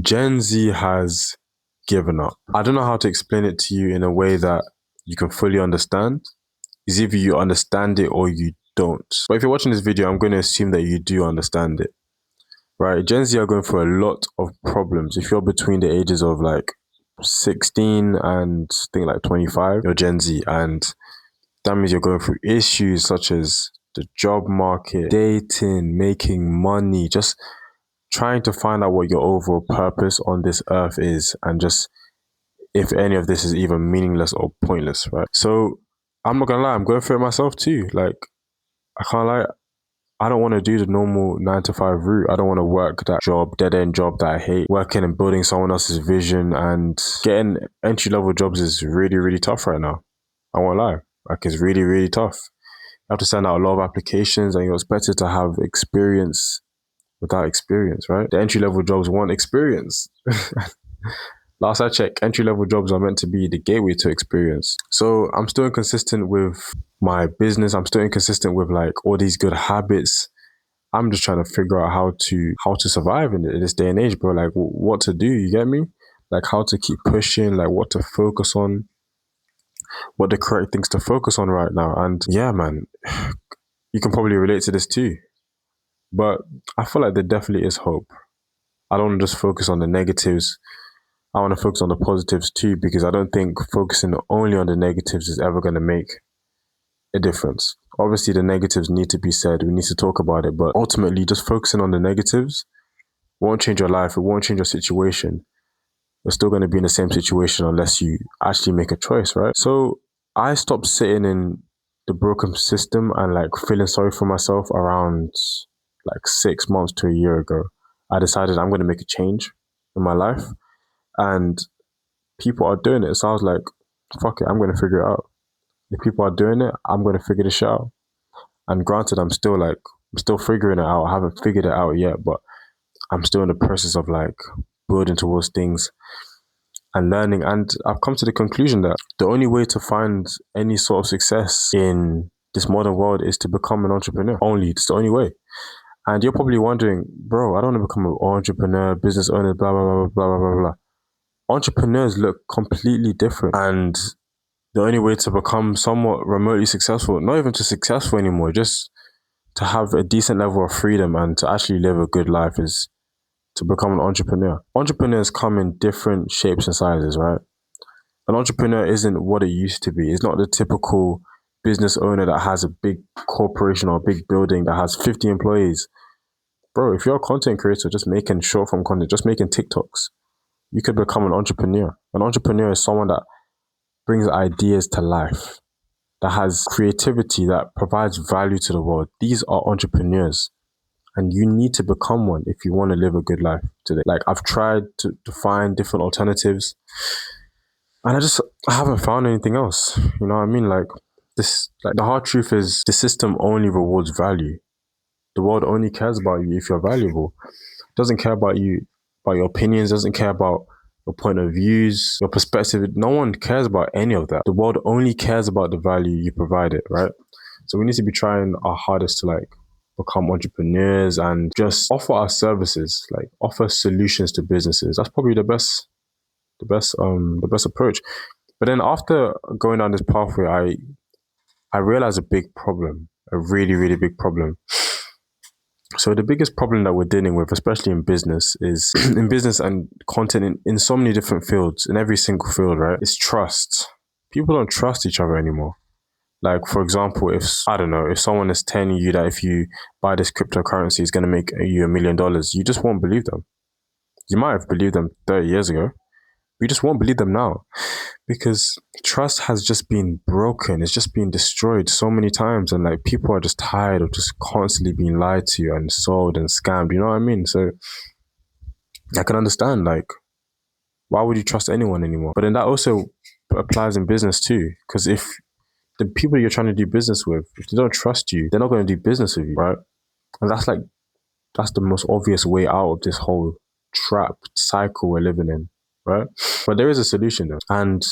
Gen Z has given up. I don't know how to explain it to you in a way that you can fully understand. It's either you understand it or you don't. But if you're watching this video, I'm going to assume that you do understand it, right? Gen Z are going through a lot of problems. If you're between the ages of like 16 and I think like 25, you're Gen Z. And that means you're going through issues such as the job market, dating, making money, just trying to find out what your overall purpose on this earth is, and just if any of this is even meaningless or pointless, right? So I'm not gonna lie, I'm going through it myself too. Like, I can't lie, I don't want to do the normal 9 to 5 route. I don't want to work that job, dead end job that I hate. Working and building someone else's vision and getting entry level jobs is really, really tough right now. I won't lie. Like, it's really, really tough. You have to send out a lot of applications and you're expected to have experience without experience, right? The entry level jobs want experience. Last I checked, entry level jobs are meant to be the gateway to experience. So I'm still inconsistent with my business. I'm still inconsistent with like all these good habits. I'm just trying to figure out how to survive in this day and age, bro. Like what to do, you get me? Like how to keep pushing, like what to focus on, what the correct things to focus on right now. And yeah, man, you can probably relate to this too. But I feel like there definitely is hope. I don't want to just focus on the negatives. I want to focus on the positives too, because I don't think focusing only on the negatives is ever going to make a difference. Obviously, the negatives need to be said. We need to talk about it. But ultimately, just focusing on the negatives won't change your life. It won't change your situation. You're still going to be in the same situation unless you actually make a choice, right? So I stopped sitting in the broken system and like feeling sorry for myself around like 6 months to a year ago. I decided I'm going to make a change in my life, and people are doing it. So I was like, fuck it, I'm going to figure it out. If people are doing it, I'm going to figure this shit out. And granted, I'm still figuring it out. I haven't figured it out yet, but I'm still in the process of like building towards things and learning. And I've come to the conclusion that the only way to find any sort of success in this modern world is to become an entrepreneur. It's the only way. And you're probably wondering, bro, I don't want to become an entrepreneur, business owner, blah, blah, blah, blah, blah, blah, blah. Entrepreneurs look completely different. And the only way to become somewhat remotely successful, not even just successful anymore, just to have a decent level of freedom and to actually live a good life, is to become an entrepreneur. Entrepreneurs come in different shapes and sizes, right? An entrepreneur isn't what it used to be. It's not the typical business owner that has a big corporation or a big building that has 50 employees. Bro, if you're a content creator just making short form content, just making TikToks, you could become an entrepreneur. An entrepreneur is someone that brings ideas to life, that has creativity, that provides value to the world. These are entrepreneurs. And you need to become one if you want to live a good life today. Like, I've tried to find different alternatives, and I haven't found anything else. You know what I mean? Like the hard truth is the system only rewards value. The world only cares about you if you're valuable. It doesn't care about you, about your opinions, doesn't care about your point of views, your perspective. No one cares about any of that. The world only cares about the value you provide it, right? So we need to be trying our hardest to like become entrepreneurs and just offer our services, like offer solutions to businesses. That's probably the best approach. But then after going down this pathway, I realized a big problem, a really, really big problem. So the biggest problem that we're dealing with, especially in business, is in business and content in so many different fields, in every single field, right? It's trust. People don't trust each other anymore. Like, for example, if someone is telling you that if you buy this cryptocurrency, it's going to make you $1 million, you just won't believe them. You might have believed them 30 years ago, but you just won't believe them now, because trust has just been broken. It's just been destroyed so many times. And like, people are just tired of just constantly being lied to and sold and scammed. You know what I mean? So I can understand, like, why would you trust anyone anymore? But then that also applies in business too, because if the people you're trying to do business with, if they don't trust you, they're not going to do business with you, right? And that's the most obvious way out of this whole trapped cycle we're living in, right? But there is a solution though. And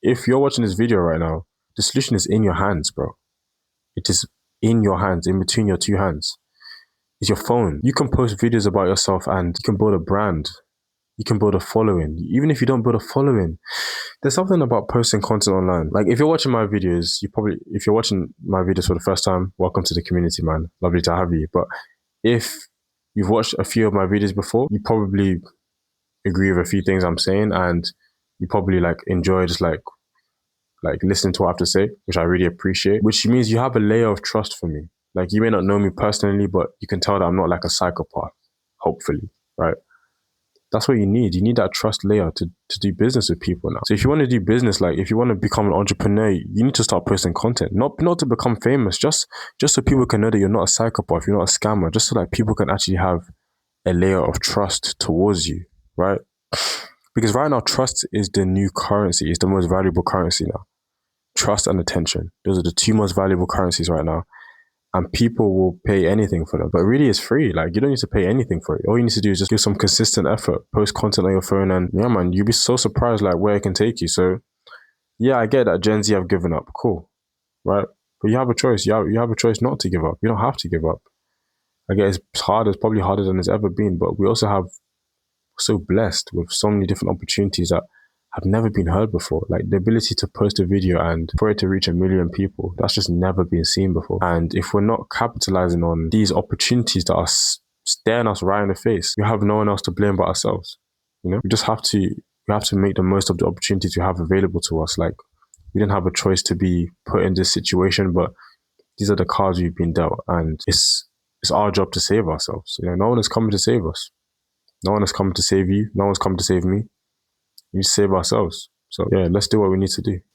if you're watching this video right now, the solution is in your hands, bro. It is in your hands, in between your two hands. It's your phone. You can post videos about yourself and you can build a brand you can build a following. Even if you don't build a following, there's something about posting content online. Like if you're watching my videos, if you're watching my videos for the first time, welcome to the community, man. Lovely to have you. But if you've watched a few of my videos before, you probably agree with a few things I'm saying, and you probably like enjoy just like listening to what I have to say, which I really appreciate. Which means you have a layer of trust for me. Like you may not know me personally, but you can tell that I'm not like a psychopath, hopefully, right? That's what you need. You need that trust layer to do business with people now. So if you want to do business, like if you want to become an entrepreneur, you need to start posting content. Not to become famous, just so people can know that you're not a psychopath, you're not a scammer, just so that people can actually have a layer of trust towards you, right? Because right now, trust is the new currency. It's the most valuable currency now. Trust and attention. Those are the two most valuable currencies right now. And people will pay anything for them. But really, it's free. Like, you don't need to pay anything for it. All you need to do is just give some consistent effort, post content on your phone, and yeah, man, you'll be so surprised like where it can take you. So yeah, I get that Gen Z have given up. Cool, right? But you have a choice. You have a choice not to give up. You don't have to give up. I guess it's hard. It's probably harder than it's ever been. But we also have so blessed with so many different opportunities that have never been heard before. Like the ability to post a video and for it to reach 1 million people, that's just never been seen before. And if we're not capitalizing on these opportunities that are staring us right in the face, we have no one else to blame but ourselves. You know, we have to make the most of the opportunities we have available to us. Like we didn't have a choice to be put in this situation, but these are the cards we've been dealt, and it's our job to save ourselves. You know, no one is coming to save us. No one is coming to save you. No one's coming to save me. We need to save ourselves. So yeah, let's do what we need to do.